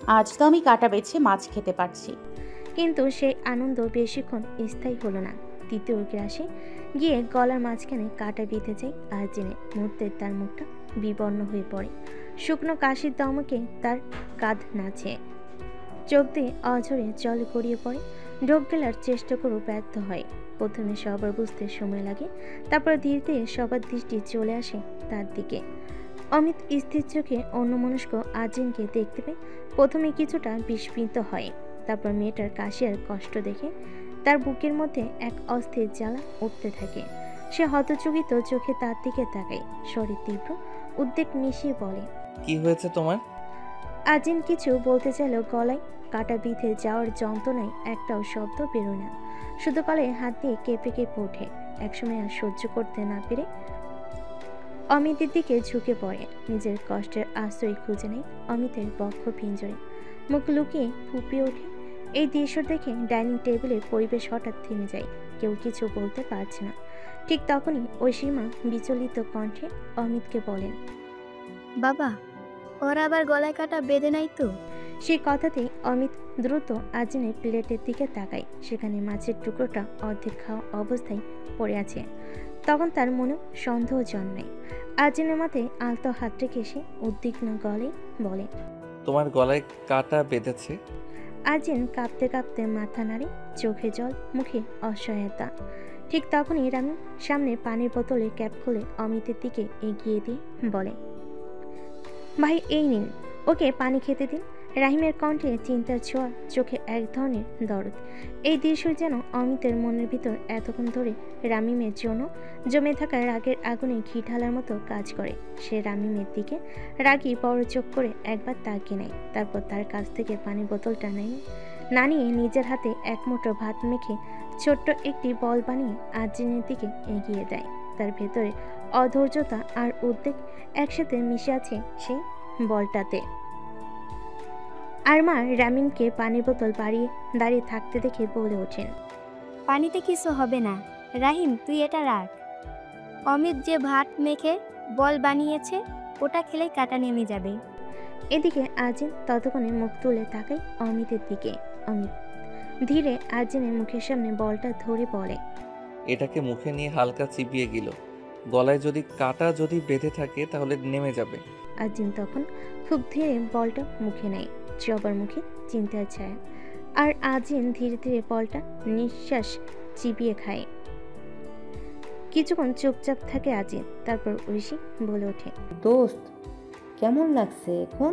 আজ তো আমি কাটা বেছে মাছ খেতে পারছি। কিন্তু সেই আনন্দ বেশিক্ষণ স্থায়ী হলো না। দ্বিতীয় গ্রাসে গিয়ে গলার মাঝখানে কাটা বিঁধে যায় আর্জেনের। মুহূর্তে তার মুখটা বিবর্ণ হয়ে পড়ে। শুকনো কাশির দমকে তার কাঁধ নাচে, চোখ দিয়ে অঝরে জল গড়িয়ে পড়ে। ঢোক গেলার চেষ্টা করেও ব্যর্থ হয়। প্রথমে সবার বুঝতে সময় লাগে, তারপর ধীরে ধীরে সবার দৃষ্টি চলে আসে তার দিকে। অমিত স্থির চোখে অন্যমনস্ক আর্জেনকে দেখতে পেয়ে প্রথমে কিছুটা বিস্মিত হয়। তারপর মেয়েটার কাশি আর কষ্ট দেখে তার বুকের মধ্যে এক অস্থির জ্বালা উঠতে থাকে। সে হতচকিত চোখে তার দিকে তাকায়, স্বরে তীব্র উদ্বেগ মিশিয়ে বলে, কি হয়েছে তোমার? আজিন কিছু বলতে চাইলেও গলায় কাটা বিঁধে যাওয়ার যন্ত্রণায় একটাও শব্দ বেরোয় না। শুধু গলায় হাত দিয়ে কেঁপে কেঁপে ওঠে। একসময় আর সহ্য করতে না পেরে অমিতের দিকে ঝুঁকে পড়ে। নিজের কষ্টের আশ্রয় খুঁজে নেয় অমিতের বক্ষ পিঞ্জরে। মুখ লুকিয়ে ফুপিয়ে ওঠে। এই দৃশ্য দেখে ডাইনিং টেবিলের পরিবেশ হঠাৎ থেমে যায়। কেউ কিছু বলতে পারছে না। ঠিক তখনই ঐশীমা বিচলিত কণ্ঠে অমিতকে বলেন, বাবা, ওর আবার গলায় কাটা বেঁধে নাই তো? সেই কথাতেই অমিত দ্রুত আজিনের প্লেটের দিকে তাকায়। সেখানে মাছের টুকরোটা অর্ধেক খাওয়া অবস্থায় পড়ে আছে। তখন তার মনে সন্দেহ জন্মায়। আজিনের মাথায় আলতো হাত রেখে সে উদ্বিগ্ন গলে বলে, তোমার গলায় কাটা বেঁধেছে? আজিন কাঁপতে কাঁপতে মাথা নাড়ে, চোখে জল, মুখে অসহায়তা। ঠিক তখনই রানু সামনে পানির বোতলের ক্যাপ খুলে অমিতের দিকে এগিয়ে দিয়ে বলে, ভাই এই নিন, ওকে পানি খেতে দিন। রাহিমের কণ্ঠে চিন্তার ছোঁয়া, চোখে এক ধরনের দরদ। এই দৃশ্য যেন অমিতের মনের ভিতর এতক্ষণ ধরে রামিমের জন্য জমে থাকা রাগের আগুনে ঘি ঢালার মতো কাজ করে। সে রামিমের দিকে রাগি বড় চোখ করে একবার তাকিয়ে নেয়। তারপর তার কাছ থেকে পানির বোতলটা না নিয়ে নিজের হাতে এক মুঠো ভাত মেখে ছোট্ট একটি বল বানিয়ে আর্জিনের দিকে এগিয়ে দেয়। তার ভেতরে অধৈর্যতা আর উদ্বেগ একসাথে মিশে আছে সেই বলটাতে। আর মা রামিনকে পানির বোতল বাড়িয়ে দাঁড়িয়ে থাকতে দেখে বলে ওঠেন, পানিতে কিছু হবে না। রাহিম, তুই এটা রাখ। অমিত যে ভাত মেখে বল বানিয়েছে, ওটা খেলেই কাটা নেমে যাবে। এদিকে আজিন ততক্ষণে মুখ তুলে তাকায় অমিতের দিকে। অমিত ধীরে আজিনের মুখের সামনে বলটা ধরে বলে, এটাকে মুখে নিয়ে হালকা চিবিয়ে গেল। গলায় যদি কাটা যদি বেঁধে থাকে তাহলে নেমে যাবে। আজিন তখন খুব ধীরে বলটা মুখে নেয়। সবার মুখে চিন্তার ছায়া। আর আজিন ধীরে ধীরে বলটা নিঃশ্বাস চিবিয়ে খায়। কিছুক্ষণ চুপচাপ থাকে আজিন, তারপর ঐশী বলে ওঠে, দোস্ত, কেমন লাগছে এখন?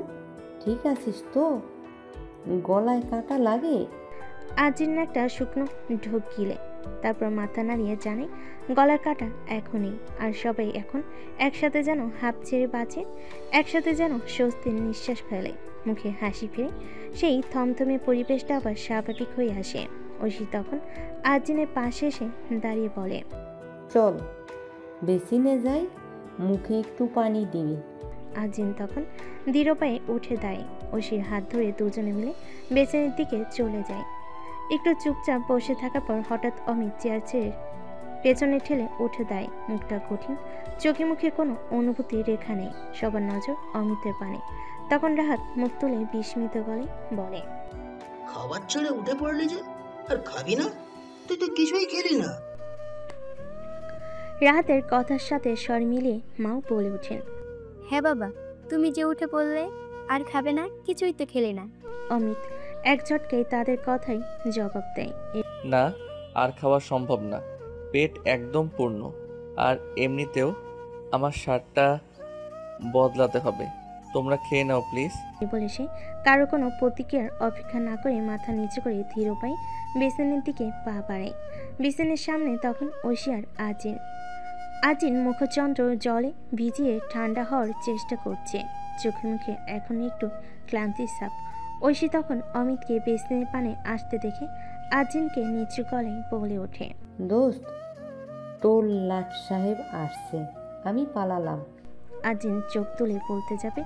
ঠিক আছিস তো? গলায় কাটা লাগে? আজিন একটা শুকনো ঢোক গিলে, তারপর মাথা নাড়িয়ে জানে গলার কাটা এখনই। আর সবাই এখন একসাথে যেন হাঁপ ছেড়ে বাঁচে, একসাথে যেন স্বস্তির নিঃশ্বাস ফেলে। মুখে হাসি ফিরে সেই থমথমে পরিবেশটা আবার স্বাভাবিক হয়ে আসে। ঐশী তখন আজিনের পাশে এসে দাঁড়িয়ে বলে, চল বেসিনে যাই, মুখে একটু পানি দিবি। আজিন তখন দৃঢ় পায়ে উঠে দাঁড়ায়। ঐশীর হাত ধরে দুজনে মিলে বেসিনের দিকে চলে যায়। একটু চুপচাপ বসে থাকার পর হঠাৎ অমিত চেয়ার ছেড়ে পেছনে ঠেলে উঠে দেয়। মুখটা কঠিন, চোখে মুখে কোনো অনুভূতি রেখা নেই। সবার নজর অমিতের পানে। তখন রাহাত মুখ তুলে বিস্মিত গলে বলে, খাবার ছেড়ে উঠে পড়লি যে? আর খাবি না? তুই তো কিছুই খেলি না। রাহাতের কথার সাথে স্বর মিলিয়ে মাও বলে ওঠেন, হ্যাঁ বাবা, তুমি যে উঠে পড়লে আর খাবে না, কিছুই তো খেলে না। অমিত এক ঝটকায় তাদের কথাই জবাব দেয়। না, আর খাওয়া সম্ভব না। পেট একদম পূর্ণ। আর এমনিতেও আমার শার্টটা বদলাতে হবে। তোমরা খেয়ে নাও প্লিজ। বলে সে কারো কোনো প্রতিক্রিয়ার অপেক্ষা না করে মাথা নিচু করে ধীর পায়ে বেসিনের দিকে পা বাড়ায়। বেসিনের সামনে তখন ঐশী আর আজিন। আজিন মুখচন্দ্র জলে ভিজিয়ে ঠান্ডা হওয়ার চেষ্টা করছে। চোখে মুখে এখন একটু ক্লান্তির ছাপ। ঐশী তখন অমিতকে বেসিনের পানে আসতে দেখে আজিনকে নিচু গলায় বলে ওঠে, দোস্ত, তোর লাট সাহেব আসছে, আমি পালালাম। আজিন চোখ তুলে বলতে যাবে,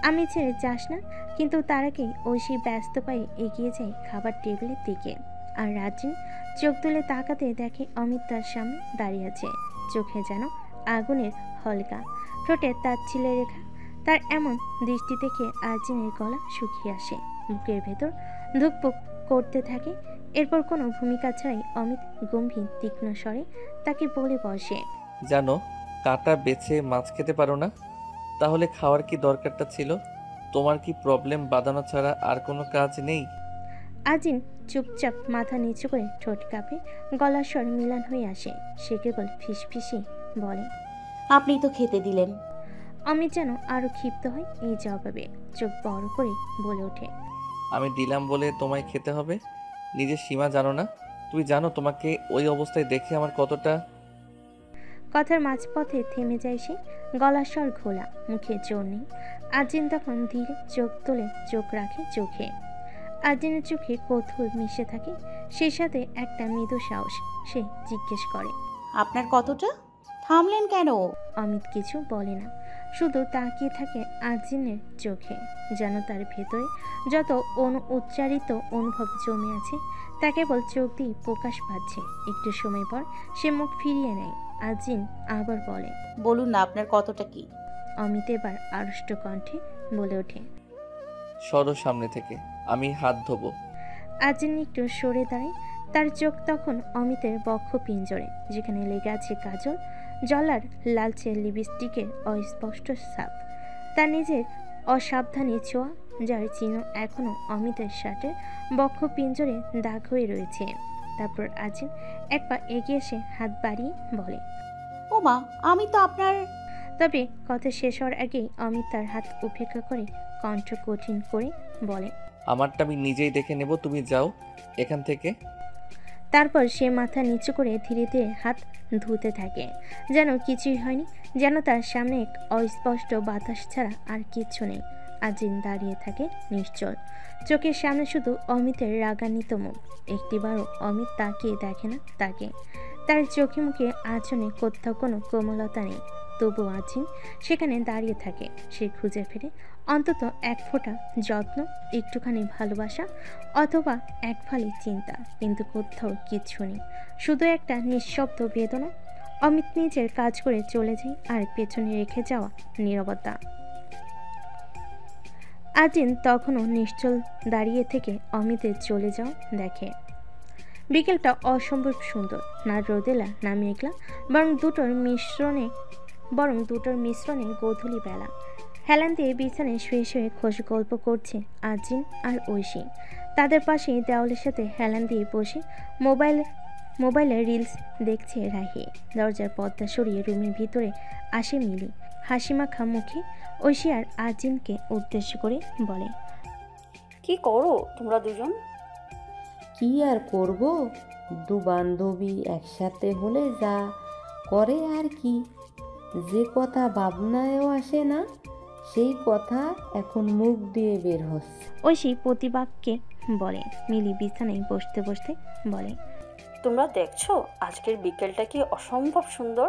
আমি ছেড়ে যাস না, কিন্তু তার আগেই ঐশী ব্যস্ত পায়ে এগিয়ে যায় খাবার টেবিলের দিকে। আর আজিন চোখ তুলে তাকাতে দেখে অমিত তার সামনে দাঁড়িয়ে আছে। চোখে যেন আগুনের হলকা, ঠোঁটে তার ছিলে রেখা। তার এমন দৃষ্টি দেখে আর্জিনের গলা শুকিয়ে আসে, বুকের ভেতর ধুকপুক করতে থাকে। এরপর কোনো ভূমিকা ছাড়াই অমিত গম্ভীর তীক্ষ্ণ স্বরে তাকে বলে বসে, জানো কাঁটা বেছে মাছ খেতে পারো না? তাহলে খাওয়ার কি দরকারটা ছিল? তোমার কি প্রবলেম বাঁধানো ছাড়া আর কোনো কাজ নেই? আজিন চুপচাপ মাথা নিচু করে ঠোঁট কাঁপে, গলার স্বর মিলান হয়ে আসে। সে কেবল ফিসফিসি বলে, আপনি তো খেতে দিলেন। অমিত যেন আরো ক্ষিপ্ত হয় এই জবাবে, চোখ বড় করে বলে ওঠে, আমি দিলাম বলে তোমায় খেতে হবে? নিজের সীমা জানো না? তুমি জানো তোমাকে ওই অবস্থায় দেখে আমার কতটা... কথার মাঝপথে থেমে যায় সে, গলার স্বর ঘোলা, মুখে জোর নেই। আজিন তখন ধীরে চোখ তুলে চোখ রাখে চোখে। আজিনের চোখে কৌতূহল মিশে থাকে, সেই সাথে একটা মৃদু সাহস। সে জিজ্ঞেস করে, আপনার কতটা? থামলেন কেন? অমিত কিছু বলে না, শুধু তাকিয়ে থাকে আজিনের চোখে, যেন তার ভেতরে যত উচ্চারিত অনুভব জমে আছে তা কেবল চোখ দিয়ে প্রকাশ পাচ্ছে। একটু সময় পর সে মুখ ফিরিয়ে নেয়। আজিন আবার বলে, বলুন না আপনার কতটা কি? অমিত এবার আড়ষ্ট কণ্ঠে বলে ওঠে, সরো সামনে থেকে, আমি হাত ধোবো। আজিন একটু সরে দাঁড়ায়। তার চোখ তখন অমিতের বক্ষ পিঞ্জরে, যেখানে লেগে আছে কাজল, জলার লালচে লিপস্টিকের অস্পষ্ট ছাপ, তার নিজের অসাবধানী ছোঁয়া, যার চিহ্ন এখনও অমিতের শার্টের বক্ষ পিঞ্জরে দাগ হয়ে রয়েছে। তারপর আজিন এক পা এগিয়ে এসে হাত বাড়িয়ে বলে, ও মা, আমি তো আপনার... তবে কথা শেষ হওয়ার আগেই অমিত তার হাত উপেক্ষা করে কণ্ঠ কঠিন করে বলে, আমারটা আমি নিজেই দেখে নেব, তুমি যাও এখান থেকে। তারপর সে মাথা নিচু করে ধীরে ধীরে হাত ধুতে থাকে, যেন কিছুই হয়নি, যেন তার সামনে এক অস্পষ্ট বাতাস ছাড়া আর কিচ্ছু নেই। আজিন দাঁড়িয়ে থাকে নিশ্চল, চোখের সামনে শুধু অমিতের রাগান্বিত মুখ। একটিবারও অমিত তাকিয়ে দেখে না তাকে, তার চোখে মুখে আচরণে কোথাও কোনো কোমলতা নেই। তবু আজিন সেখানে দাঁড়িয়ে থাকে। সে খুঁজে ফেরে অন্তত এক ফোঁটা যত্ন, একটুখানি ভালোবাসা, অথবা এক ফালি চিন্তা, কিন্তু কোথাও কিচ্ছু নেই, শুধু একটা নিঃশব্দ বেদনা। অমিত নিজের কাজ করে চলে যায়, আর পেছনে রেখে যাওয়া নীরবতা। আজিন তখনও নিশ্চল দাঁড়িয়ে থেকে অমিতের চলে যাওয়া দেখে। বিকেলটা অসম্ভব সুন্দর, না রোদেলা না মেঘলা, বরং দুটোর মিশ্রণে গোধূলি বেলা। হেলান দিয়ে বিছানায় শুয়ে শুয়ে খোশ গল্প করছে আজিন আর ঐশী। তাদের পাশে দেওয়ালের সাথে হেলান দিয়ে বসে মোবাইলে রিলস দেখছে রাহি। দরজার পর্দা সরিয়ে রুমের ভিতরে আসে মিলি, হাসিমাখা মুখে ঐশী আর আজিনকে উদ্দেশ্য করে বলে, কি করো তোমরা দুজন? কি আর করব, দু বান্ধবী একসাথে হলে যা করে আর কি। যে কথা ভাবনায়ও আসে না সেই কথা এখন মুখ দিয়ে বের হচ্ছে। ঐশী প্রতিবাক্যে বলে। মিলি বিছানায় বসতে বসতে বলে, তোমরা দেখছো আজকের বিকেলটা কি অসম্ভব সুন্দর?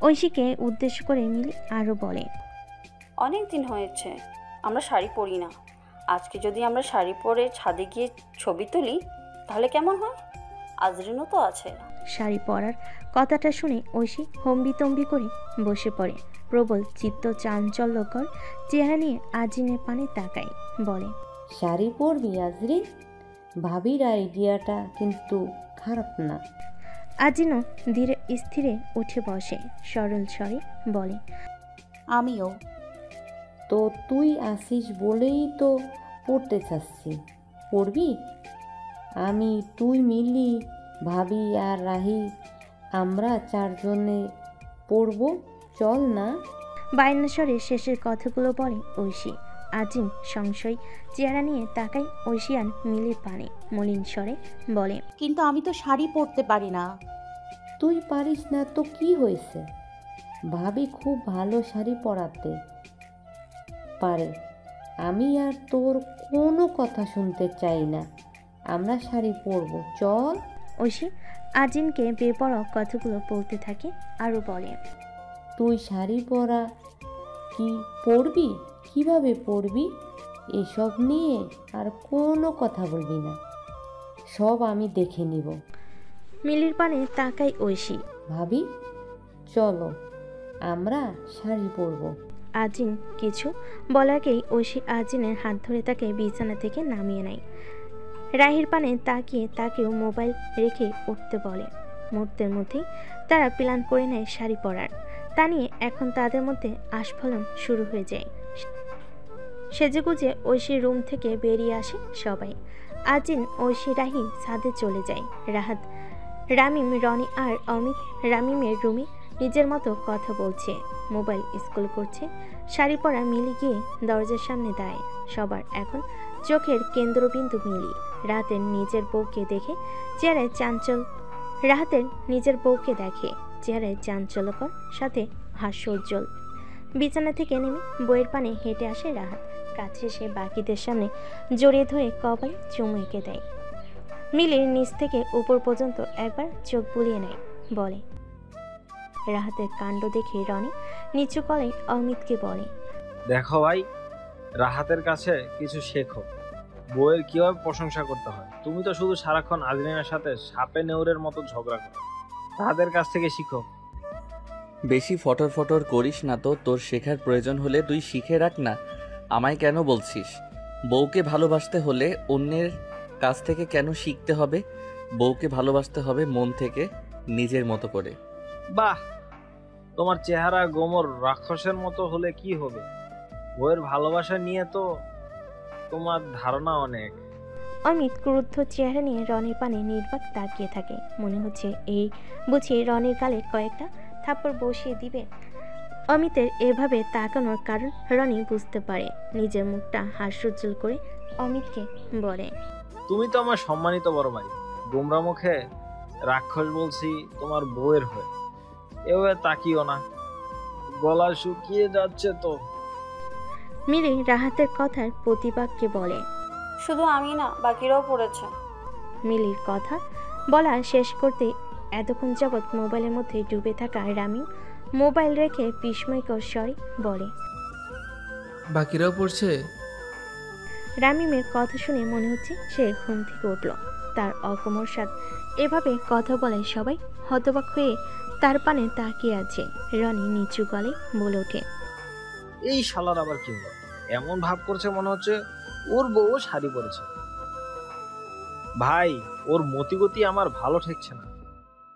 ঐশীকে উদ্দেশ্য করে মিলি আরও বলে, অনেক দিন হয়েছে আমরা শাড়ি পরি না। আজকে যদি আমরা শাড়ি পরে ছাদে গিয়ে ছবি তুলি তাহলে কেমন হয়? আজরিনও তো আছে। শাড়ি পরার কথাটা শুনে ঐশী হম্বিতম্বি করে বসে পড়ে। প্রবল চিত্ত চাঞ্চল্যকর চেহারা নিয়ে আজিনের পানে তাকায়, বলে, শাড়ি পরবি আজরি? ভাবির আইডিয়াটা কিন্তু খারাপ না। আজিনও ধীরে স্থিরে উঠে বসে, সরল স্বরে বলে, আমিও। তো তুই আসিস বলেই তো পড়তে চাচ্ছি, পড়বি? আমি, তুই, মিলি, ভাবি আর রাহি, আমরা চারজনে পড়ব, চল না? বায়নাস্বরে শেষের কথাগুলো বলে ঐশী। আজিন সংশয় চেহারা নিয়ে তাকায় ঐশী আর মিলির পানে, মলিন স্বরে বলে, কিন্তু আমি তো শাড়ি পরতে পারি না। তুই পারিস না তো কি হয়েছে? ভাবি খুব ভালো শাড়ি পরাতে পারে। আমি আর তোর কোনো কথা শুনতে চাই না, আমরা শাড়ি পরবো, চল। ঐশী আজিনকে বেপরোয়া কথাগুলো বলতে থাকে, আরও বলে, তুই শাড়ি পরা কি পরবি? কিভাবে পরবি? এসব নিয়ে আর কোনো কথা বলবি না, সব আমি দেখে নিব। মিলির পানে তাকায় ঐশী। ভাবি চলো আমরা শাড়ি পরবো। আজিন কিছু বলাকেই ঐশী আজিনের হাত ধরে তাকে বিছানা থেকে নামিয়ে নেয়। রাহির পানে তাকিয়ে তাকেও মোবাইল রেখে উঠতে বলে। মুহূর্তের মধ্যেই তারা প্ল্যান করে নেয় শাড়ি পরার। তা নিয়ে এখন তাদের মধ্যে আস্ফালন শুরু হয়ে যায়। সেজেগুজে ঐশীর রুম থেকে বেরিয়ে আসে সবাই। আজিন, ঐশী, রাহি ছাদে চলে যায়। রাহাত, রামিম, রনি আর অমিত রামিমের রুমে নিজের মতো কথা বলছে, মোবাইল স্ক্রল করছে। শাড়ি পরা মিলি গিয়ে দরজার সামনে দাঁড়ায়। সবার এখন চোখের কেন্দ্রবিন্দু মিলি। রাহাতের নিজের বউকে দেখে চেহারায় চাঞ্চল্যকর সাথে হাস্যোজ্জ্বল। বিছানা থেকে নেমে বইয়ের পানে হেঁটে আসে রাহাত। কাছে এসে বাকিদের সামনে জড়িয়ে ধরে কপালে চুমু এঁকে দেয়। মিলির নিচ থেকে উপর পর্যন্ত একবার চোখ বুলিয়ে নেয়, বলে। রাহাতের কাণ্ড দেখে রনি নিচু গলায় অমিতকে বলে, দেখো ভাই, রাহাতের কাছে কিছু শেখো। বউয়ের কিভাবে প্রশংসা করতে হয়। তুমি তো শুধু সারাক্ষণ আজরিনের সাথে সাপে নেউরের মতো ঝগড়া করো। তাদের কাছ থেকে শিখো। বেশি ফটর ফটর করিস না তো, তোর শেখার প্রয়োজন হলে তুই শিখে রাখ না। আমায় কেন বলছিস? বউকে ভালোবাসতে হলে অন্যের কাছ থেকে কেন শিখতে হবে? বউকে ভালোবাসতে হবে মন থেকে, নিজের মতো করে। বাহ, তোমার চেহারা গোমর রাক্ষসের মতো হলে কি হবে? বউয়ের ভালোবাসা নিয়ে তো তোমার ধারণা অনেক। অমিত ক্রুদ্ধ চেহারা নিয়ে রনির পানে নির্বাক তাকিয়ে থাকে। মনে হচ্ছে এই বুঝি রনির গালে কয়েকটা থাপ্পড় বসিয়ে দিবে। অমিতের এভাবে তাকানোর কারণ রনি বুঝতে পারে। নিজের মুখটা হাস্যোজ্জ্বল করে অমিতকে বলে, তুমি তো আমার সম্মানিত বড় ভাই। গোমরা মুখে রাক্ষস বলছি তোমার বউয়ের হয়ে। এভাবে তাকিও না, গলা শুকিয়ে যাচ্ছে তো। মিলি রাহাতের কথার প্রতিবাক্যে বলে, শুধু আমি না, বাকিরাও পড়েছে। মিলির কথা বলা শেষ করতে এতক্ষণ যাবৎ মোবাইলের মধ্যে ডুবে থাকা রামি মোবাইল রেখে বিস্ময়কর স্বরে বলে, বাকিরাও পড়ছে। রামিমের কথা শুনে মনে হচ্ছে সে ঘুম থেকে উঠল। তার অকমর সাথ এভাবে কথা বলে সবাই হতবাক হয়ে তার পানে তাকিয়ে আছে। রনি নিচু গলে বলে ওঠে, এই শালার আবার কি হলো? এমন ভাব করছে মনে হচ্ছে ওর বউ শাড়ি পরেছে। ভাই, ওর মতিগতি আমার ভালো ঠেকছে না।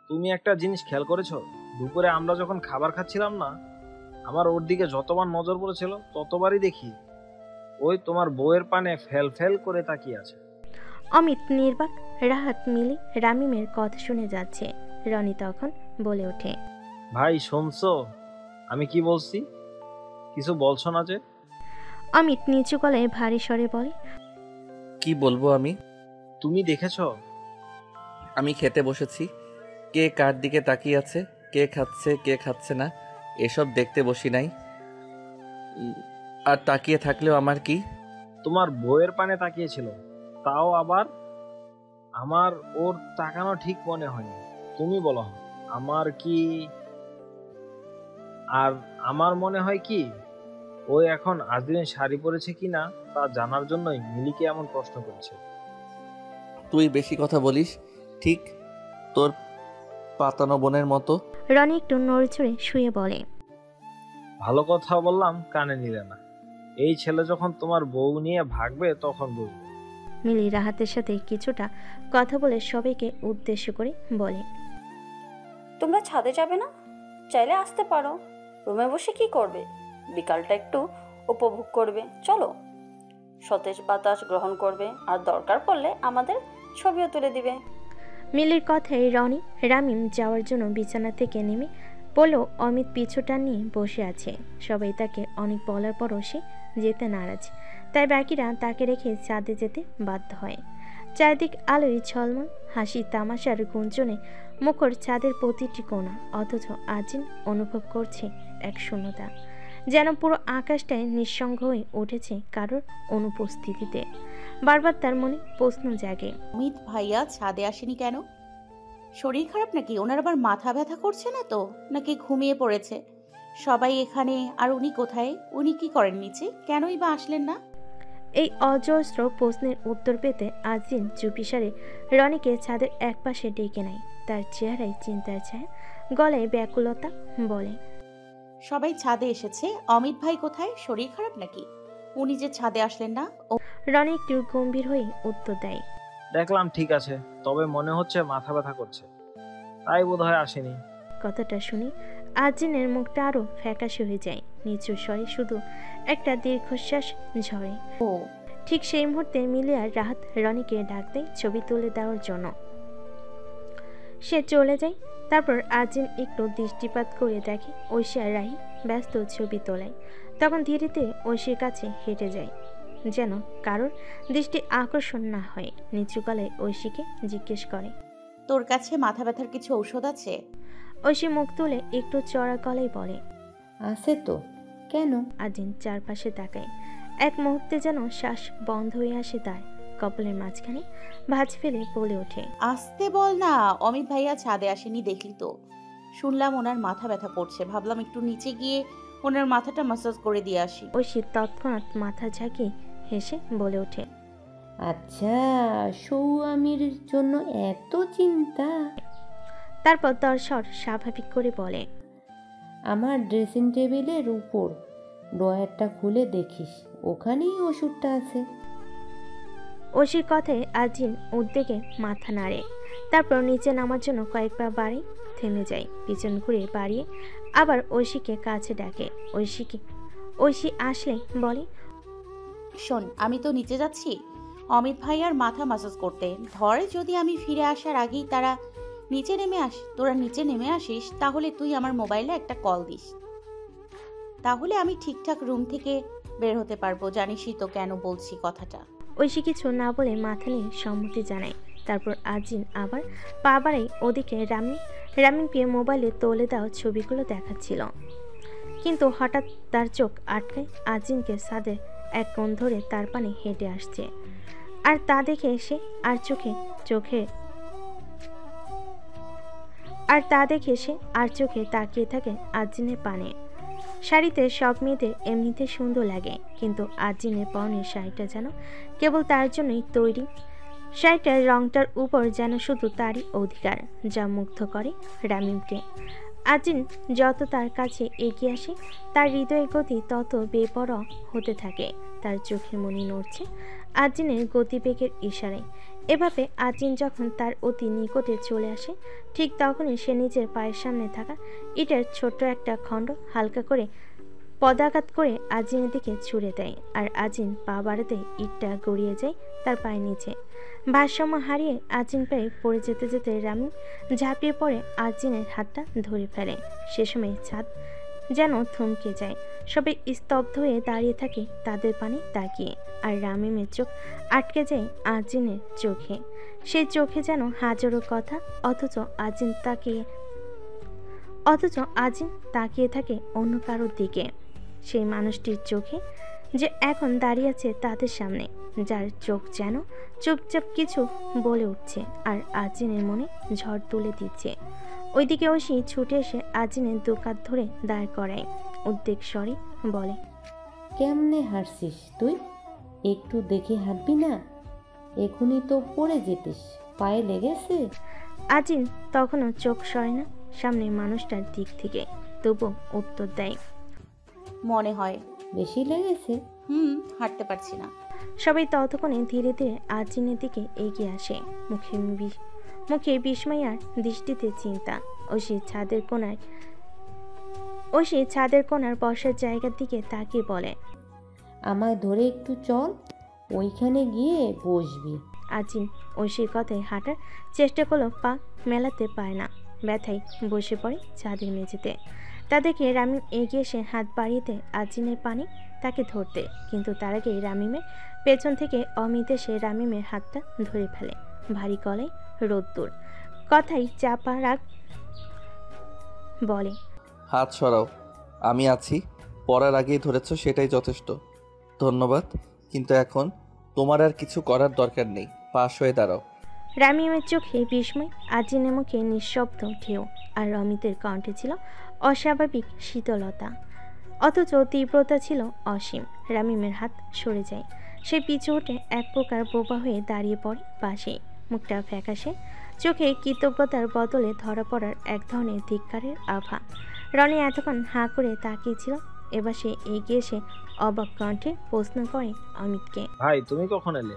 তুমি একটা জিনিস খেয়াল করেছো? দুপুরে আমরা যখন খাবার খাচ্ছিলাম না, আমার ওর দিকে যতবার নজর পড়েছিল ততবারই দেখি ওই তোমার বউয়ের পানে ফেল ফেল করে তাকিয়ে আছে। অমিত নির্বাক। রাহাত, মিলি রামিমের কথা শুনে যাচ্ছে। রনি তখন বলে ওঠে, ভাই শুনছো আমি কি বলছি? কিছু বলছো না যে? অমিত নিচু গলায় ভারী স্বরে বলে, কি বলবো আমি? তুমি দেখেছো আমি খেতে বসেছি, কে কার দিকে তাকিয়ে আছে, কে খাচ্ছে কে খাচ্ছে না, এসব দেখতে বসি নাই। আর তাকিয়ে থাকলেও আমার কি? তোমার বউয়ের পানে তাকিয়েছিল, তাও আবার আমার ওর তাকানো ঠিক মনে হয়নি। তুমি বলো আমার কি? আর আমার মনে হয় কি, ওই এখন আজরিন শাড়ি পরেছে কিনা তা জানার জন্যই মিলিকে এমন প্রশ্ন করেছে। তুই বেশি কথা বলিস, ঠিক তোর পাতানো বোনের মতো। রনি একটু নড়েচড়ে শুয়ে বলে, ভালো কথা বললাম, কানে নিলে না। এই ছেলে যখন তোমার বউ নিয়ে ভাগবে তখন বুঝবে। মিলি রাহাতের সাথে কিছুটা কথা বলে সবাইকে উদ্দেশ্য করে বলে, তোমরা ছাদে যাবে না? চাইলে আসতে পারো। রুমে বসে কি করবে? বিকালটা একটু উপভোগ করবে। চলো, সতেজ বাতাস গ্রহণ করবে, আর দরকার পড়লে আমাদের ছবিও তুলে দিবে। মিলির কথায় রনি রামিম যাওয়ার জন্য বিছানা থেকে নেমে বলল। অমিত পিছুটা নিয়ে বসে আছে। সবাই তাকে অনেক বলার পরও সে যেতে নারাজ, তাই বাকিরা তাকে রেখে ছাদে যেতে বাধ্য হয়। চারিদিক আলোয় ঝলমল, হাসি তামাশার গুঞ্জনে মুখর ছাদের প্রতিটি কোণা। অথচ আজিন অনুভব করছে এক শূন্যতা, যেন পুরো আকাশটায় নিঃসঙ্গ হয়ে উঠেছে কারোর অনুপস্থিতিতে। বারবার তার মনে প্রশ্ন জাগে, অমিত ভাইয়া ছাদে আসেনি কেন? শরীর খারাপ নাকি? ওনার আবার মাথা ব্যথা করছে না তো? নাকি ঘুমিয়ে পড়েছে? সবাই এখানে, আর উনি কোথায়? উনি কি করেন নিচে? কেনই বা আসলেন না? এই অজস্র প্রশ্নের উত্তর পেতে আজিন চুপিসারে রনিকে ছাদের একপাশে ডেকে নেয়। তার চেহারায় চিন্তার ছায়া, গলায় ব্যাকুলতা, বলে, সবাই ছাদে এসেছে, অমিত ভাই কোথায়? শরীর খারাপ নাকি? উনি যে ছাদে আসলেন না। ও রনি একটু গম্ভীর হয়ে উত্তর দেয়। দেখলাম ঠিক আছে, তবে মনে হচ্ছে মাথা ব্যথা করছে, তাই বোধহয় আসেনি। কথাটা শুনে আজিনের মুখটা আরো ফ্যাকাশে হয়ে যায়। নিচু স্বরে শুধু একটা দীর্ঘশ্বাস ঝরে। ও ঠিক সেই মুহূর্তে মিলিয়া রাহাত রনিকে ডাক দেয় ছবি তুলে দেওয়ার জন্য। সে চলে যায়। তারপর আজিন একটু দৃষ্টিপাত করে দেখে ঐশী আর রাহি ব্যস্ত ছবি তোলায়। তখন ধীরে ধীরে ঐশীর কাছে হেঁটে যায়, যেন কারোর দৃষ্টি আকর্ষণ না হয়। নিচু গলায় ঐশীকে জিজ্ঞেস করে, তোর কাছে মাথা ব্যথার কিছু ঔষধ আছে? ঐশী মুখ তুলে একটু চড়া গলায় বলে, আছে তো, কেন? আজিন চারপাশে তাকায়। এক মুহূর্তে যেন শ্বাস বন্ধ হয়ে আসে তার। কপালের মাঝখানে ভাঁজ ফেলে বলে ওঠে, আসতে বল না। অমিত ভাইয়া ছাদে আসেনি দেখলি তো? শুনলাম ওনার মাথা ব্যথা করছে, ভাবলাম একটু নিচে গিয়ে ওনার মাথাটা ম্যাসাজ করে দিয়ে আসি। ঐশী তৎক্ষণাৎ মাথা ঝাঁকিয়ে হেসে বলে ওঠে, আচ্ছা, সৌআমির জন্য এত চিন্তা? তারপর তার স্বর স্বাভাবিক করে বলে, আমার ড্রেসিং টেবিলের উপর ড্রয়ারটা খুলে দেখিস, ওখানেই ওষুধটা আছে। ঐশীর কথায় আজিন উদ্বেগে মাথা নাড়ে। তারপর নিচে নামার জন্য কয়েকবার বাড়ি থেমে যায়। পিছন ঘুরে বাড়িয়ে আবার ঐশীকে কাছে ডাকে। ঐশী আসলে বলে, শোন, আমি তো নিচে যাচ্ছি অমিত ভাইয়ার মাথা ম্যাসাজ করতে। ধর যদি আমি ফিরে আসার আগেই তোরা নিচে নেমে আসিস, তাহলে তুই আমার মোবাইলে একটা কল দিস, তাহলে আমি ঠিকঠাক রুম থেকে বের হতে পারবো। জানিসই তো কেন বলছি কথাটা। ঐশী কিছু না বলে মাথা নিয়ে সম্মতি জানায়। তারপর আজিন আবার পা বাড়াই ওদিকে রামিন পেয়ে মোবাইলে তোলে দেওয়া ছবিগুলো দেখাচ্ছিল। কিন্তু হঠাৎ তার চোখ আটকায় আজিনকে ছাদের এক কোণ ধরে তার পানে হেঁটে আসছে। আর তা দেখে সে আর চোখে তাকিয়ে থাকে আজিনের পানে। শাড়িতে সব মেয়েদের এমনিতে সুন্দর লাগে, কিন্তু আজিনের পরনের শাড়িটা যেন কেবল তার জন্যই তৈরি। শাড়িটার রংটার উপর যেন শুধু তারই অধিকার, যা মুগ্ধ করে রামিমকে। আজিন যত তার কাছে এগিয়ে আসে, তার হৃদয়ের গতি তত বেপরোয়া হতে থাকে। তার চোখের মনি নড়ছে আজিনের গতিবেগের ইশারায়। এভাবে আজিন যখন তার অতি নিকটে চলে আসে, ঠিক তখনই সে নিজের পায়ের সামনে থাকা ইটের ছোট্ট একটা খণ্ড হালকা করে পদাঘাত করে আজিনের দিকে ছুঁড়ে দেয়। আর আজিন পা বাড়াতেই ইটটা গড়িয়ে যায় তার পায়ের নিচে। ভারসাম্য হারিয়ে আজিন প্রায় পড়ে যেতে যেতে রামিম ঝাঁপিয়ে পড়ে আজিনের হাতটা ধরে ফেলে। সে সময় ছাদ যেন থমকে যায়। সবাই স্তব্ধ হয়ে দাঁড়িয়ে থাকে তাদের পানে তাকিয়ে। আর রামিমের চোখ আটকে যায় আজিনের চোখে। সেই চোখে যেন হাজারো কথা, অথচ আজিন তাকিয়ে থাকে অন্য কারোর দিকে। সেই মানুষটির চোখে যে এখন দাঁড়িয়ে আছে তাদের সামনে, যার চোখ যেন চুপচাপ কিছু বলে উঠছে আর আজিনের মনে ঝড় তুলে দিচ্ছে। ওইদিকে ঐশী ছুটে এসে আজিনের দু কাঁধ ধরে দাঁড় করায়। উদ্বেগ স্বরে বলে, কেমনে হাঁটছিস তুই? একটু দেখে হাঁটবি না? এখনই তো পড়ে যেতিস, পায়ে লেগেছে? আজিন তখনও চোখ সরে না সামনের মানুষটার দিক থেকে, তবুও উত্তর দেয়, মনে হয়। বেশি লেগেছে? হাঁটতে পারছি না। সবাই ততক্ষণে ধীরে ধীরে আজিনের দিকে এগিয়ে আসে। মুখে বিস্ময় আর দৃষ্টিতে চিন্তা। ঐশী ছাদের কোণার বসার জায়গার দিকে তাকিয়ে বলে, আমায় ধরে একটু চল, ওইখানে গিয়ে বসবি। আজিন ঐশীর কথায় হাঁটার চেষ্টা করলো, পা মেলাতে পারে না। ব্যথায় বসে পড়ে ছাদের মেঝেতে। তাদেরকে রামিম এগিয়ে এসে হাত বাড়িয়ে আজিনের পানে তাকে ধরতে, কিন্তু তার আগে রামিমের পেছন থেকে অমিত এসে রামিমের হাতটা ধরে ফেলে। ভারী গলায় রোদ্দুর কথাই চাপা রাগ বলে, হাত সরাও, আমি আছি। পড়ার আগেই ধরেছ, সেটাই যথেষ্ট। ধন্যবাদ, কিন্তু এখন তোমার আর কিছু করার দরকার নেই। পাশ হয়ে দাঁড়াও। রামিমের চোখে বিস্ময়, আজিনের মুখে নিঃশব্দ ঢেউ, আর অমিতের কণ্ঠে ছিল অস্বাভাবিক শীতলতা, অথচ তীব্রতা ছিল অসীম। রামিমের হাত সরে যায়। সে পিছু উঠে এক প্রকার বোবা হয়ে দাঁড়িয়ে পড়ে পাশে। মুখটা ফ্যাকাশে, চোখে কৃতজ্ঞতার বদলে ধরা পড়ার এক ধরনের ধিক্কারের আভা। রনি এতক্ষণ হাঁ করে তাকিয়েছিল, এবার সে এগিয়ে এসে অবাক কণ্ঠে প্রশ্ন করে অমিতকে। ভাই তুমি কখন এলে?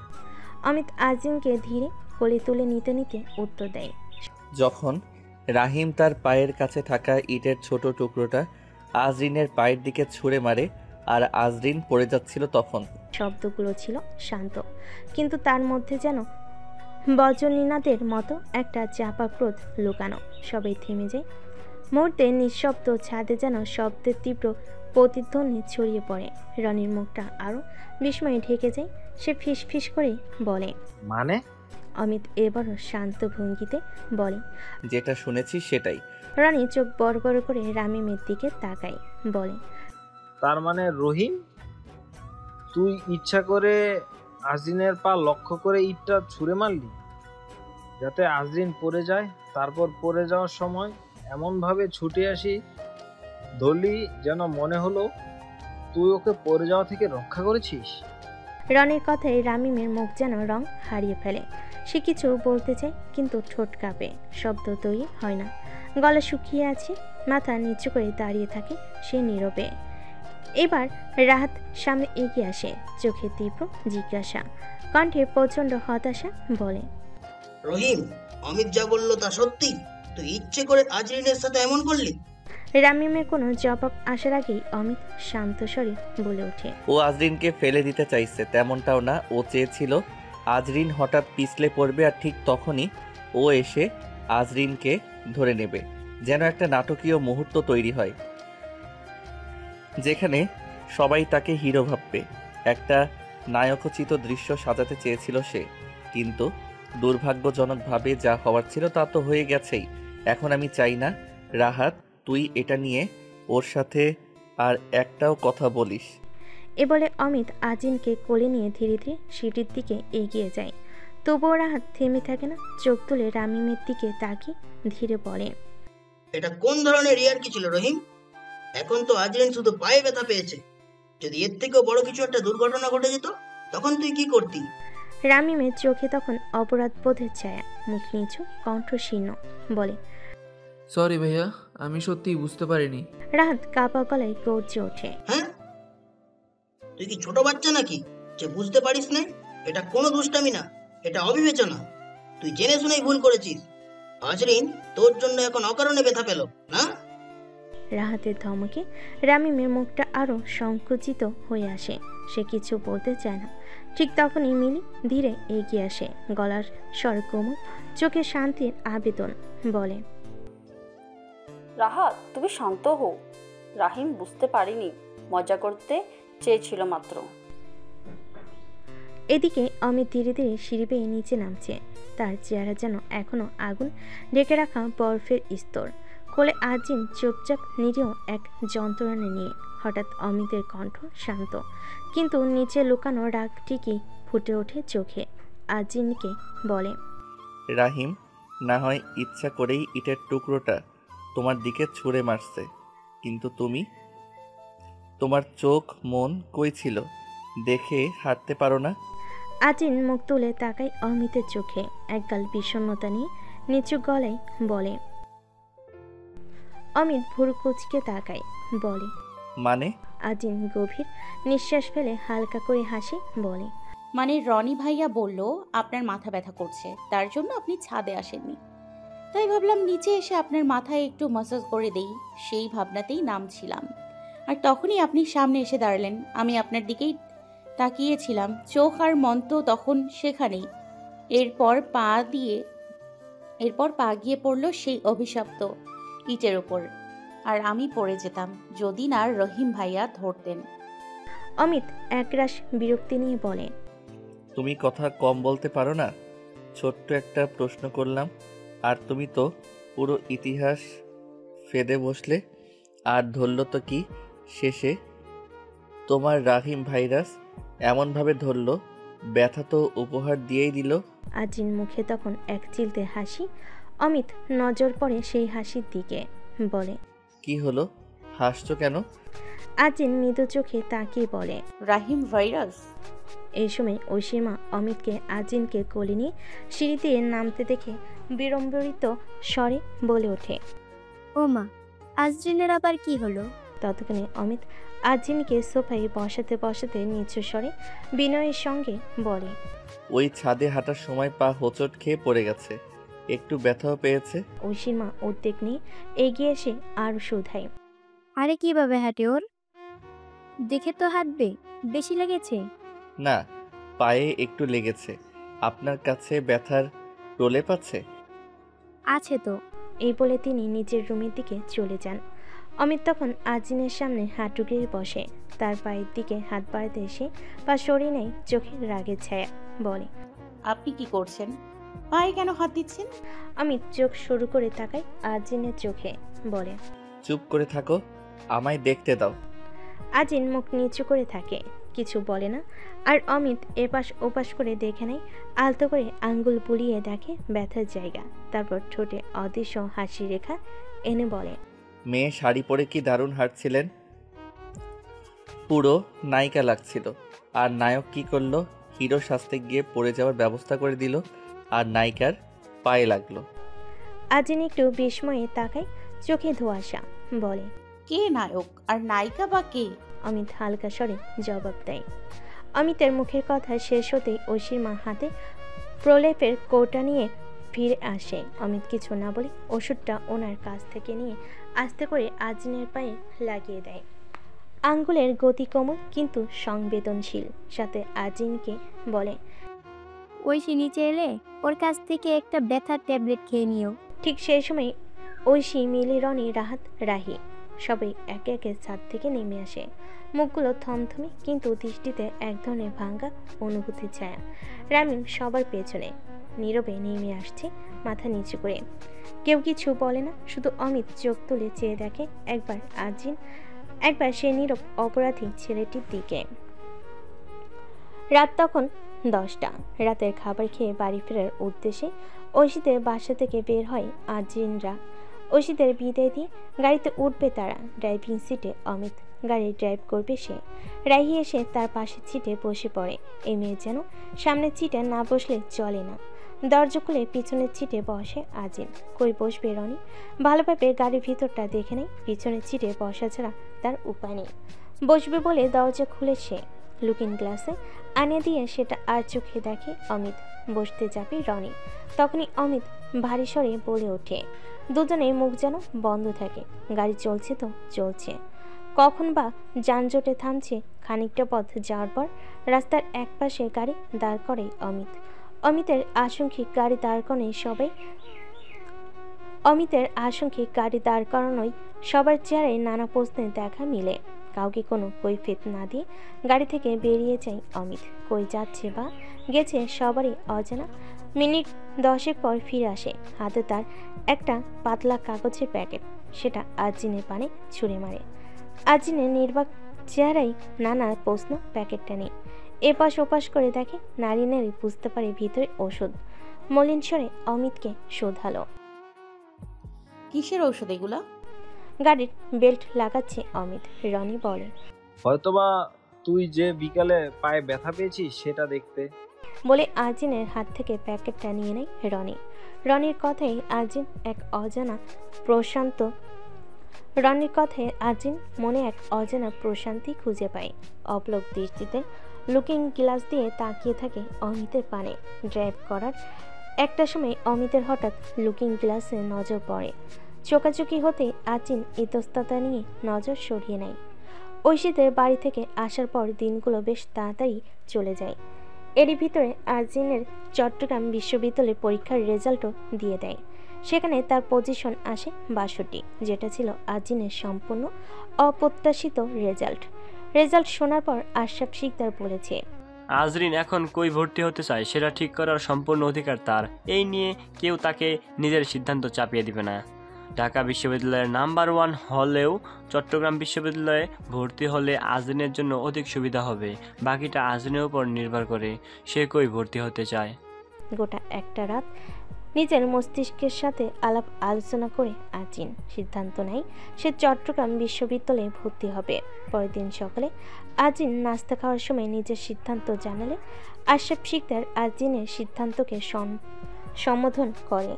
অমিত আজিমকে ধীরে কোলে তুলে নিতে নিতে উত্তর দেয়। যখন রাহিম তার পায়ের কাছে থাকা ইটের ছোট টুকরোটা আজরিনের পায়ের দিকে ছুঁড়ে মারে আর আজরিন পড়ে যাচ্ছিল তখন। শব্দগুলো ছিল শান্ত, কিন্তু তার মধ্যে যেন বজ্রনীনাদের মতো একটা চাপা ক্রোধ লুকানো। সবাই থেমে যায়। মুহূর্তে নিঃশব্দ ছাদে যেন শব্দের তীব্র প্রতিধ্বনি ছড়িয়ে পড়ে। রনির মুখটা আরো বিস্ময়ে ঢেকে যায়। সে ফিস ফিস করে বলে, মানে? অমিত এবারও শান্ত ভঙ্গিতে বলে, যেটা শুনেছি সেটাই। রনি চোখ বড় বড় করে রামিমের দিকে তাকায়, বলে, তার মানে রহিম, তুই ইচ্ছা করে আজরিনের পা লক্ষ্য করে ইটটা ছুঁড়ে মারলি যাতে আজরিন পড়ে যায়, তারপর পড়ে যাওয়ার সময় এমনভাবে ছুটে আসি ধরলি যেন মনে হলো তুই ওকে পড়ে যাওয়া থেকে রক্ষা করেছিস? রনির কথায় রামিমের মুখ যেন রং হারিয়ে ফেলে। সে কিছু বলতে চায়, কিন্তু ঠোঁট কাঁপে, শব্দ তৈরি হয় না, গলা শুকিয়ে আছে, মাথা নিচু করে দাঁড়িয়ে থাকে সে নীরবে। এবার রাহাত সামনে এগিয়ে আসে, চোখে তীব্র জিজ্ঞাসা, কণ্ঠে প্রচণ্ড হতাশা, বলে, রহিম, অমিত যা বললো তা সত্যি? তুই ইচ্ছে করে আজরিনের সাথে এমন করলি? রামিমের কোনো জবাব আসার আগেই অমিত শান্ত স্বরে বলে ওঠে, ও আজরিনকে ফেলে দিতে চাইছে তেমনটাও না। ও চেয়েছিল আজরিন হঠাৎ পিছলে পড়বে আর ঠিক তখনই ও এসে আজরিনকে ধরে নেবে, যেন একটা নাটকীয় মুহূর্ত তৈরি হয় যেখানে সবাই তাকে হিরো ভাববে। একটা নায়কোচিত দৃশ্য সাজাতে চেয়েছিল সে, কিন্তু দুর্ভাগ্যজনকভাবে যা হওয়ার ছিল তা তো হয়ে গেছেই। এখন আমি চাই না রাহাত তুই এটা নিয়ে ওর সাথে আর একটাও কথা বলিস। এ বলে অমিত আজিনকে কোলে নিয়ে ধীরে ধীরে সিঁড়ির দিকে এগিয়ে যায়। তবুও রাহাত থেমে থাকে না, চোখ তুলে রামিমের দিকে তাকিয়ে ধীরে বলে, এটা কোন ধরনের রিয়ার কি ছিল রহিম? এখন তো আজরিন শুধু পায়ে ব্যথা পেয়েছে, যদি এর থেকেও বড় কিছু একটা দুর্ঘটনা ঘটে যেত তখন তুই কি করতি? রামিমের চোখে তখন অপরাধ বোধের ছায়া, মুখ নিচু, কণ্ঠ শীর্ণ, বলে, সরি ভাইয়া, আমি সত্যিই বুঝতে পারিনি। রাহাত কাপা গলায় গর্জে ওঠে, হ্যাঁ, তুই কি ছোট বাচ্চা নাকি যে বুঝতে পারিস না? এটা কোনো দুষ্টামি না, এটা অবিবেচনা। তুই জেনে শুনেই ভুল করেছিস। আজরিন তোর জন্য এখন অকারণে ব্যথা পেল না? রাহাতের ধমকে রামিমের মুখটা আরো সংকুচিত হয়ে আসে। সে কিছু বলতে চায় না। ঠিক তখনই মিলি ধীরে এগিয়ে আসে, গলার স্বর কোমল, চোখে শান্তির আবেদন, বলে, রাহাত, তুমি শান্ত হও। রাহিম বুঝতে পারিনি, মজা করতে চেয়েছিল মাত্র। এদিকে অমিত ধীরে ধীরে সিঁড়ি বেয়ে নিচে নামছে। তার চেহারা যেন এখনো আগুন ঢেকে রাখা বরফের স্তর। কোলে আজিম চুপচাপ নিরীহ এক যন্ত্রণা নিয়ে। হঠাৎ অমিতের কণ্ঠ শান্ত, কিন্তু নিচে লুকানো রাগ ঠিকই ফুটে ওঠে চোখে। আজিমকে বলে, রাহিম না হয় ইচ্ছা করেই ইটের টুকরোটা তোমার দিকে ছুঁড়ে মারছে, কিন্তু তোমার চোখ মন কই ছিল? দেখে হাঁটতে পারো না? আজিম মুখ তুলে তাকায় অমিতের চোখে, একগাল বিষণ্ণতা নিয়ে নিচু গলায় বলে। অমিত ভুরু কুচকে তাকায়, বলে, মানে? আজিম গভীর নিঃশ্বাস ফেলে হালকা করে হাসি, বলে, মানে রনি ভাইয়া বলল আপনার মাথা ব্যথা করছে, তার জন্য আপনি ছাদে আসেননি, তাই ভাবলাম নিচে এসে আপনার মাথায় একটু ম্যাসাজ করে দেই। সেই ভাবনাতেই নামছিলাম, আর তখনই আপনি সামনে এসে দাঁড়ালেন। আমি আপনার দিকেই তাকিয়েছিলাম, চোখ আর মন তো তখন সেখানেই। এরপর পা গিয়ে পড়ল সেই অভিশপ্ত ইটের ওপর, আর আমি পড়ে যেতাম যদি না রহিম ভাইয়া ধরতেন। অমিত একরাশ বিরক্তি নিয়ে বলে, তুমি কথা কম বলতে পারো না? ছোট্ট একটা প্রশ্ন করলাম, আর তুমি তো পুরো ইতিহাস ফেদে বসলে। আর ধরল তো কি শেষে? তোমার রাহিম ভাইরাস এমনভাবে ধরল, ব্যথা তো উপহার দিয়েই দিল। আজিন মুখে তখন এক চিলতে হাসি। অমিত নজর পড়ে সেই হাসির দিকে, বলে, কি হলো, হাসছো কেন? আজিন মৃদু চোখে তাকিয়ে বলে, রাহিম ভাইরাস। এই সময় ঐশীমা অমিতকে আজিনকে কোলে নিয়ে সিঁড়ি দিয়ে নামতে দেখে বিড়ম্বিত স্বরে বলে ওঠে, ও মা, আজরিনের আবার কি হলো? ততক্ষণে অমিত আজিনকে সোফায় বসাতে বসাতে নিচু স্বরে বিনয়ের সঙ্গে বলে, ওই ছাদে হাঁটার সময় পা হোঁচট খেয়ে পড়ে গেছে, একটু ব্যথাও পেয়েছে। ঐশীর মা উদ্বেগ নিয়ে এগিয়ে এসে আর শুধায়, আরে কিভাবে হাঁটে ওর? দেখে তো হাঁটবে, বেশি লেগেছে? না, পায়ে একটু লেগেছে। আপনার কাছে ব্যথার প্রলেপ আছে? আছে তো। এই বলে তিনি নিজের রুমের দিকে চলে যান। অমিত তখন আজিনের সামনে হাঁটু গেড়ে বসে, তার পায়ের দিকে হাত বাড়াতে এসে পা সরিয়ে নেয়, চোখে রাগের ছায়া। বলে, আপনি কি করছেন? পায়ে কেন হাত দিচ্ছেন? অমিত চোখ শুরু করে তাকায় আজিনের চোখে। বলে, চুপ করে থাকো, আমায় দেখতে দাও। আজিন মুখ নিচু করে থাকে, কিছু বলে না। আর অমিত এপাশ ওপাশ করে দেখে নেয়, আলতো করে আঙ্গুল বুলিয়ে দেখে ব্যথার জায়গা। তারপর ঠোঁটে অদৃশ্য হাসি রেখা এনে বলে, মেয়ে শাড়ি পরে কি দারুণ হাঁটছিলেন, পুরো নায়িকা লাগছিল। আর নায়ক কি করলো? হিরো সাজতে গিয়ে পড়ে যাওয়ার ব্যবস্থা করে দিল, আর নায়িকার পায়ে লাগলো। আজিন একটু বিস্ময়ে তাকায়, চোখে ধোঁয়াশা। বলে, কে নায়ক আর নায়িকা বা কে? অমিত হালকা স্বরে জবাব দেয়। অমিতের মুখের কথা শেষ হতেই ঐশীর মা হাতে প্রলেপের কৌটা নিয়ে ফিরে আসে। অমিত কিছু না বলে ওষুধটা ওনার কাছ থেকে নিয়ে আস্তে করে আজিনের পায়ে লাগিয়ে দেয়। আঙ্গুলের গতি কোমল কিন্তু সংবেদনশীল। সাথে আজিনকে বলে, ঐশী নিচে এলে ওর কাছ থেকে একটা ব্যথার ট্যাবলেট খেয়ে নিও। ঠিক সেই সময় ঐশী, মিলি, রনি, রাহাত, রাহি সবাই একে একে ছাদ থেকে নেমে আসে। মুখগুলো থমথমে, কিন্তু দৃষ্টিতে এক ধরনের ভাঙ্গা অনুভূতি ছায়া। রামিন সবার পেছনে নীরবে নেমে আসছে, মাথা নিচু করে। কেউ কিছু বলে না, শুধু অমিত চোখ তুলে চেয়ে দেখে একবার আজিন, একবার সে নীরব অপরাধী ছেলেটির দিকে। রাত তখন 10টা। রাতের খাবার খেয়ে বাড়ি ফেরার উদ্দেশ্যে ঐশীদের বাসা থেকে বের হয় আজিনরা। ঐশীদের বিদায় দিয়ে গাড়িতে উঠবে তারা। ড্রাইভিং সিটে অমিত, গাড়ি ড্রাইভ করবে সে। রাহি এসে তার পাশের সিটে বসে পড়ে। এই মেয়ে যেন সামনের সিটে না বসলে চলে না। দরজা খুলে পিছনের সিটে বসে আজিন। কই বসবে রনি? ভালোভাবে গাড়ির ভিতরটা দেখে নেয়, পিছনের সিটে বসা ছাড়া তার উপায় নেই। বসবে বলে দরজা খুলে সে লুকিং গ্লাসে আনে দিয়ে সেটা আর চোখে দেখে অমিত। বসতে যাবে রনি, তখনই অমিত ভারী স্বরে বলে ওঠে। দুজনের মুখ যেন বন্ধ থাকে। গাড়ি চলছে তো চলছে, কখন বা যানজটে থামছে। খানিকটা পথ যাওয়ার পর রাস্তার একপাশে গাড়ি দাঁড় করে অমিত। অমিতের আশঙ্কিক গাড়ি দাঁড় করানোয় সবার চেহারায় নানা প্রশ্নের দেখা মিলে। কাউকে কোনো কৈফিয়ত না দিয়ে গাড়ি থেকে বেরিয়ে যায় অমিত। কই যাচ্ছে বা গেছে সবারই অজানা। মিনিট 10 পর ফিরে আসে, হাতে তার একটা পাতলা কাগজের প্যাকেট। সেটা আজিনের পানে ছুঁড়ে মারে। আজিনের নির্বাক চেহারায় নানা প্রশ্ন। প্যাকেটটা নেই, এপাশ ওপাশ করে দেখে, নারী বুঝতে পারে ভিতরে ওষুধ। মলিন স্বরে অমিতকে শোধালো, কিসের ঔষধ এগুলা? গাড়ির বেল্ট লাগাচ্ছে অমিত। রনি বলে, হয়তোবা তুই যে বিকালে পায়ে ব্যথা পেয়েছিস সেটা দেখতে। বলে আজিনের হাত থেকে প্যাকেটটা নিয়ে নেয় রনি। রনির কথায় আজিন মনে এক অজানা প্রশান্তি খুঁজে পায়। অপলক দৃষ্টিতে লুকিং গ্লাস দিয়ে তাকিয়ে থাকে অমিতের পানে। ড্রাইভ করার একটা সময় অমিতের হঠাৎ লুকিং গ্লাসে নজর পড়ে। চোকাচুকি হতে আজিন ইতস্ততা নিয়ে নজর সরিয়ে নেয়। ঐশীদের বাড়ি থেকে আসার পর দিনগুলো বেশ তাড়াতাড়ি চলে যায়। এরই ভিতরে আজিনের চট্টগ্রাম বিশ্ববিদ্যালয়ের পরীক্ষার রেজাল্টও দিয়ে দেয়। সেখানে তার পজিশন আসে 62, যেটা ছিল আজিনের সম্পূর্ণ অপ্রত্যাশিত রেজাল্ট শোনার পর আশরাফ শিকদার বলেছে, আজরিন এখন কই ভর্তি হতে চায় সেটা ঠিক করার সম্পূর্ণ অধিকার তার। এই নিয়ে কেউ তাকে নিজের সিদ্ধান্ত চাপিয়ে দিবে না। ঢাকা বিশ্ববিদ্যালয়ের নাম্বার 1 হলেও চট্টগ্রাম বিশ্ববিদ্যালয়ে ভর্তি হলে আজরিনের জন্য অধিক সুবিধা হবে। বাকিটা আজরিনের উপর নির্ভর করে সে কই ভর্তি হতে চায়। গোটা একটা রাত নিজের মস্তিষ্কের সাথে আলাপ আলোচনা করে আজিন সিদ্ধান্ত নেয় সে চট্টগ্রাম বিশ্ববিদ্যালয়ে ভর্তি হবে। পরের দিন সকালে আজিন নাস্তা খাওয়ার সময় নিজের সিদ্ধান্ত জানালে আশরাফ শিকদার আজিনের সিদ্ধান্তকে সম্বোধন করে।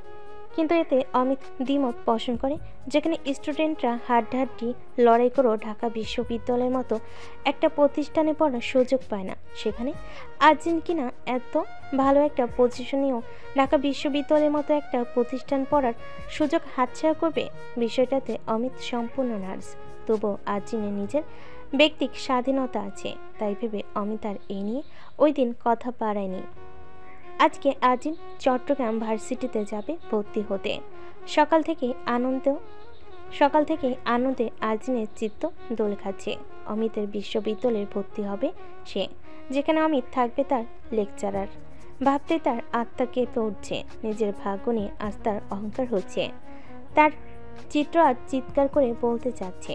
কিন্তু এতে অমিত দ্বিমত পোষণ করে। যেখানে স্টুডেন্টরা হাড্ডাহাড্ডি লড়াই করেও ঢাকা বিশ্ববিদ্যালয়ের মতো একটা প্রতিষ্ঠানে পড়ার সুযোগ পায় না, সেখানে আর্জিন কিনা এত ভালো একটা পজিশনেও ঢাকা বিশ্ববিদ্যালয়ের মতো একটা প্রতিষ্ঠান পড়ার সুযোগ হাতছাড়া করবে, বিষয়টাতে অমিত সম্পূর্ণ নার্স। তবুও আর্জিনের নিজের ব্যক্তিক স্বাধীনতা আছে, তাই ভেবে অমিত আর এ নিয়ে ওই দিন কথা বাড়ায়নি। আজকে আর্জিন চট্টগ্রাম ভার্সিটিতে যাবে ভর্তি হতে। সকাল থেকে আনন্দে আর্জিনের চিত্ত দোল খাচ্ছে। অমিতের বিশ্ববিদ্যালয়ে ভর্তি হবে সে, যেখানে অমিত থাকবে তার লেকচারার। ভাবতে তার আত্মা কেঁপে উঠছে, নিজের ভাগ্য নিয়ে আজ তার অহংকার হচ্ছে। তার চিত্র আজ চিৎকার করে বলতে চাচ্ছে,